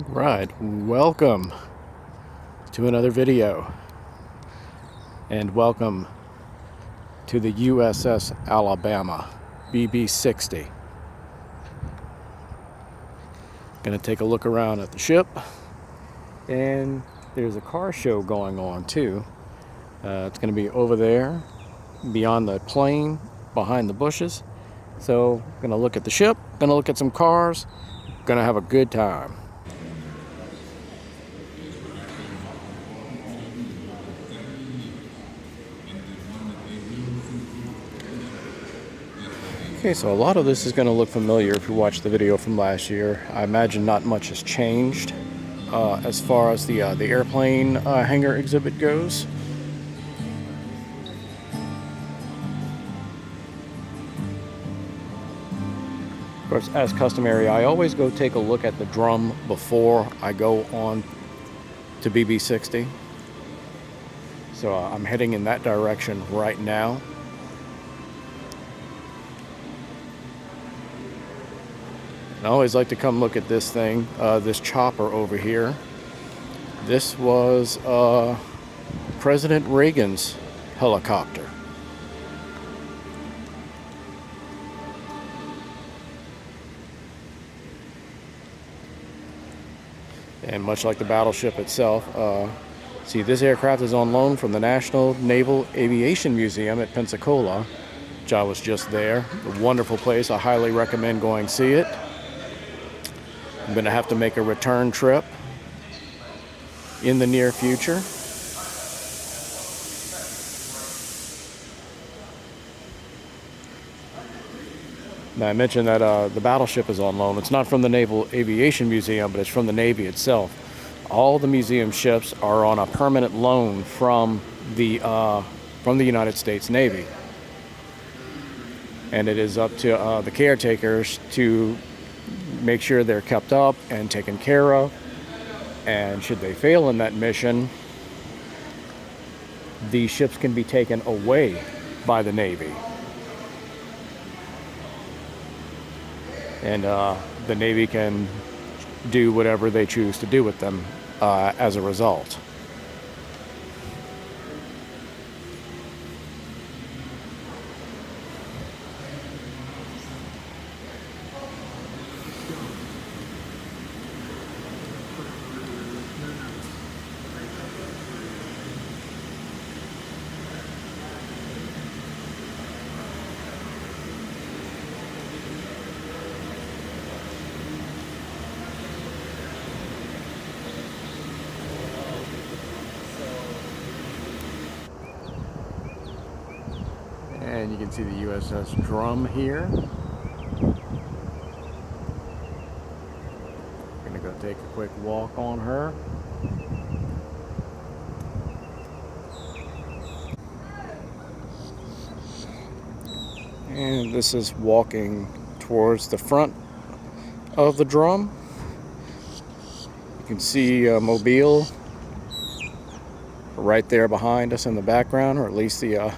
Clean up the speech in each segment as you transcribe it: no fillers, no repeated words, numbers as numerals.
Right, welcome to another video, and welcome to the USS Alabama BB-60. Gonna take a look around at the ship, and there's a car show going on too. It's gonna be over there beyond the plane, behind the bushes. So gonna look at the ship, gonna look at some cars, gonna have a good time. Okay, so a lot of this is going to look familiar if you watched the video from last year. I imagine not much has changed as far as the airplane hangar exhibit goes. Of course, as customary, I always go take a look at the drum before I go on to BB-60. So I'm heading in that direction right now. I always like to come look at this thing, this chopper over here. This was President Reagan's helicopter. And much like the battleship itself, see, this aircraft is on loan from the National Naval Aviation Museum at Pensacola, which I was just there. A wonderful place. I highly recommend going see it. I'm going to have to make a return trip in the near future. Now, I mentioned that the battleship is on loan. It's not from the Naval Aviation Museum, but it's from the Navy itself. All the museum ships are on a permanent loan from the United States Navy. And it is up to the caretakers to make sure they're kept up and taken care of, and should they fail in that mission, the ships can be taken away by the Navy, and the Navy can do whatever they choose to do with them as a result. And you can see the USS drum here. Gonna go take a quick walk on her. And this is walking towards the front of the drum. You can see Mobile right there behind us in the background, or at least the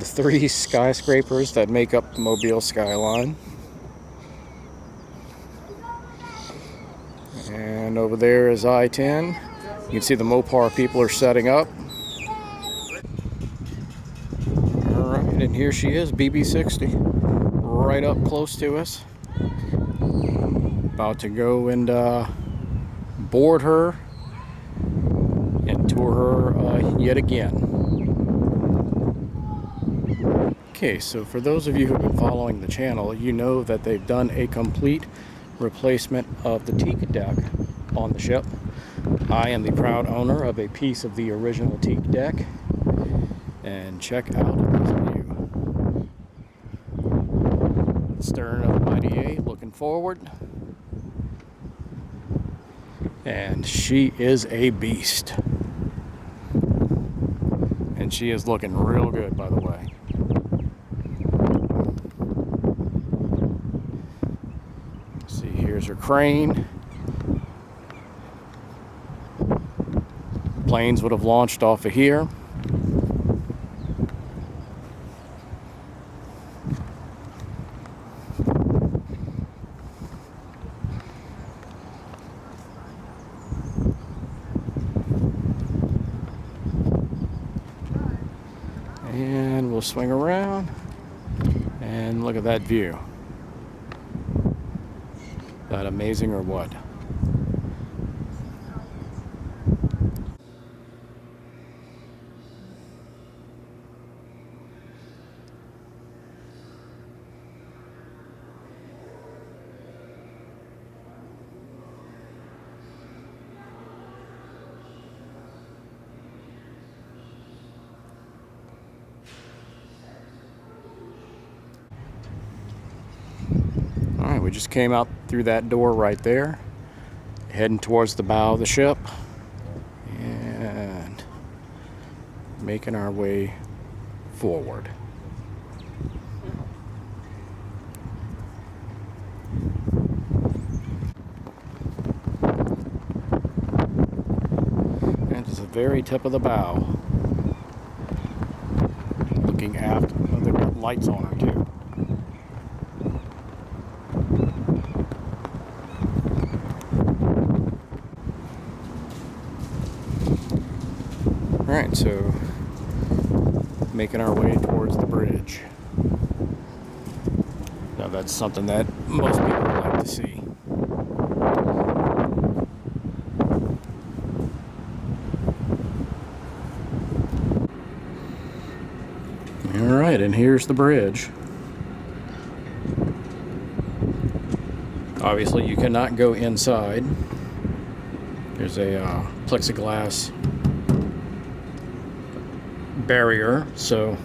three skyscrapers that make up the Mobile skyline. And over there is I-10. You can see the MOPAR people are setting up. Alright, and here she is, BB-60, right up close to us. About to go and board her and tour her yet again. Okay, so for those of you who have been following the channel, you know that they've done a complete replacement of the teak deck on the ship. I am the proud owner of a piece of the original teak deck, and check out this view. Stern of the Mighty A looking forward, and she is a beast, and she is looking real good, by the way. Here's her crane. Planes would have launched off of here. And we'll swing around and look at that view. That amazing or what? Alright, we just came out through that door right there, heading towards the bow of the ship, and making our way forward. And it's the very tip of the bow, looking aft. Oh, they've got lights on her too. Alright, so making our way towards the bridge. Now that's something that most people like to see. Alright, and here's the bridge. Obviously you cannot go inside. There's a plexiglass barrier, so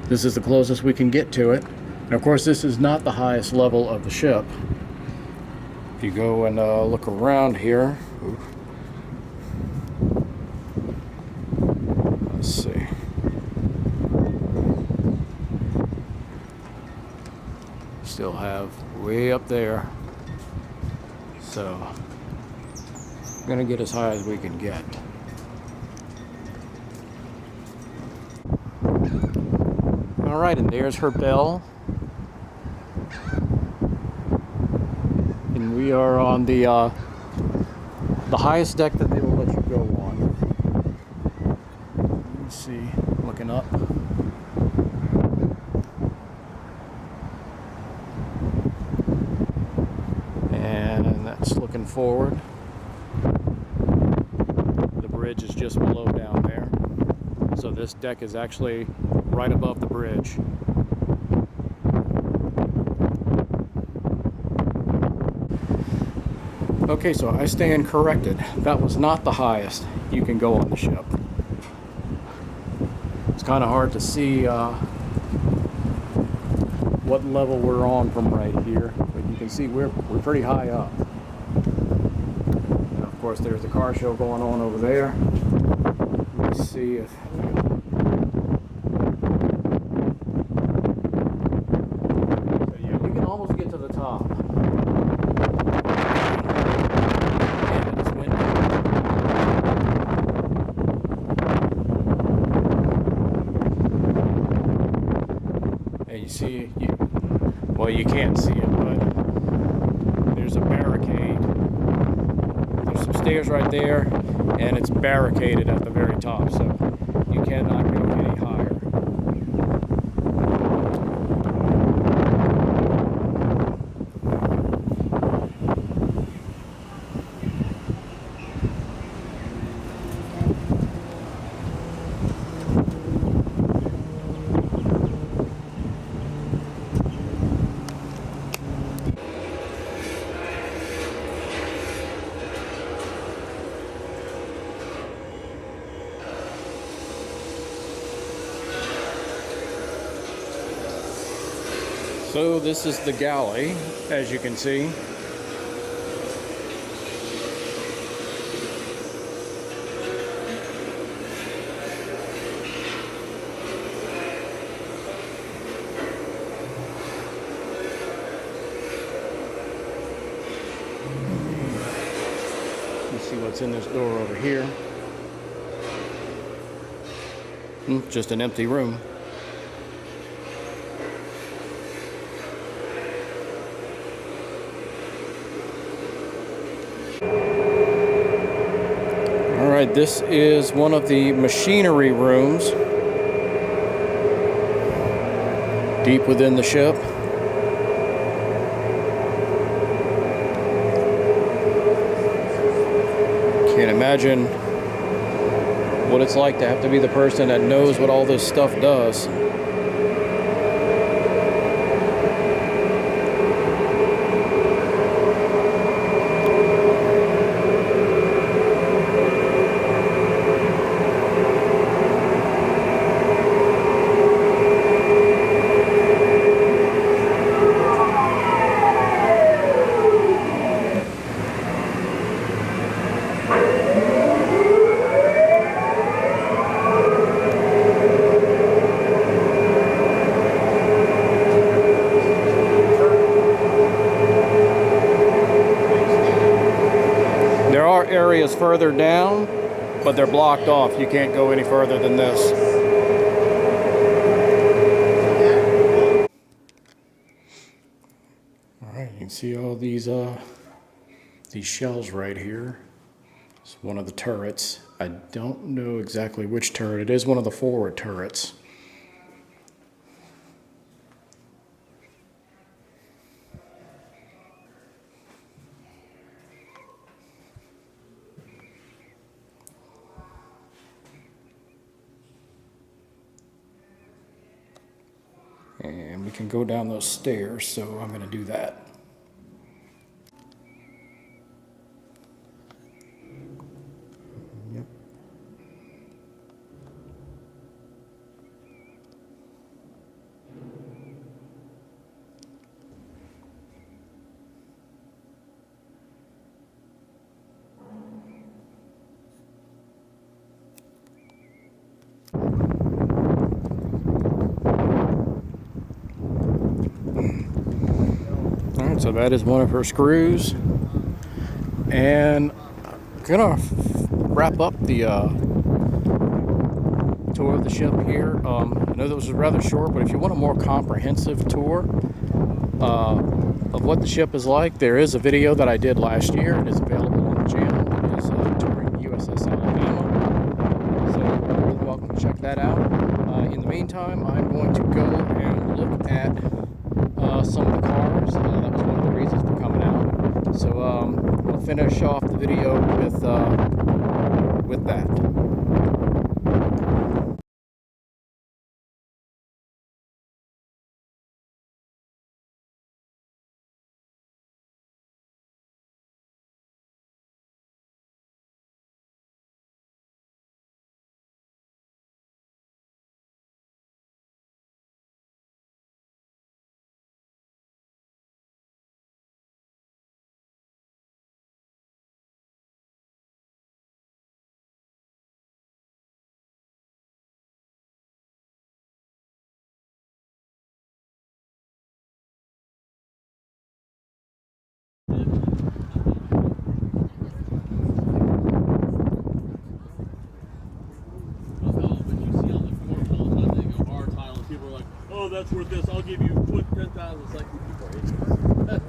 this is the closest we can get to it. And of course this is not the highest level of the ship. If you go and look around here, let's see, still have way up there, so I'm gonna get as high as we can get. Alright, and there's her bell. And we are on the highest deck that they will let you go on. You can see, looking up. And that's looking forward. The bridge is just below down there. So this deck is actually right above the bridge. Okay, so I stand corrected. That was not the highest you can go on the ship. It's kind of hard to see what level we're on from right here, but you can see we're pretty high up. And of course there's the car show going on over there. Let's see if see, well, you can't see it, but there's a barricade. There's some stairs right there, and it's barricaded at the very top, so you cannot go any higher. So this is the galley, as you can see. Let's see what's in this door over here. Just an empty room. Alright, this is one of the machinery rooms. deep within the ship. Can't imagine what it's like to have to be the person that knows what all this stuff does. Areas further down, but they're blocked off. You can't go any further than this. All right, you can see all these shells right here. It's one of the turrets. I don't know exactly which turret. It is one of the forward turrets. And we can go down those stairs, so I'm going to do that. Yep. Alright, so that is one of her screws, and I'm gonna wrap up the tour of the ship here. I know that was rather short, but if you want a more comprehensive tour of what the ship is like, there is a video that I did last year. It is available on the channel. It is touring USS Alabama, so you're really welcome to check that out. In the meantime, I'm going to go and look at some of the cars. That was one of the reasons for coming out. So we'll finish off the video with that. Oh, that's worth this. I'll give you 10,000 seconds before it.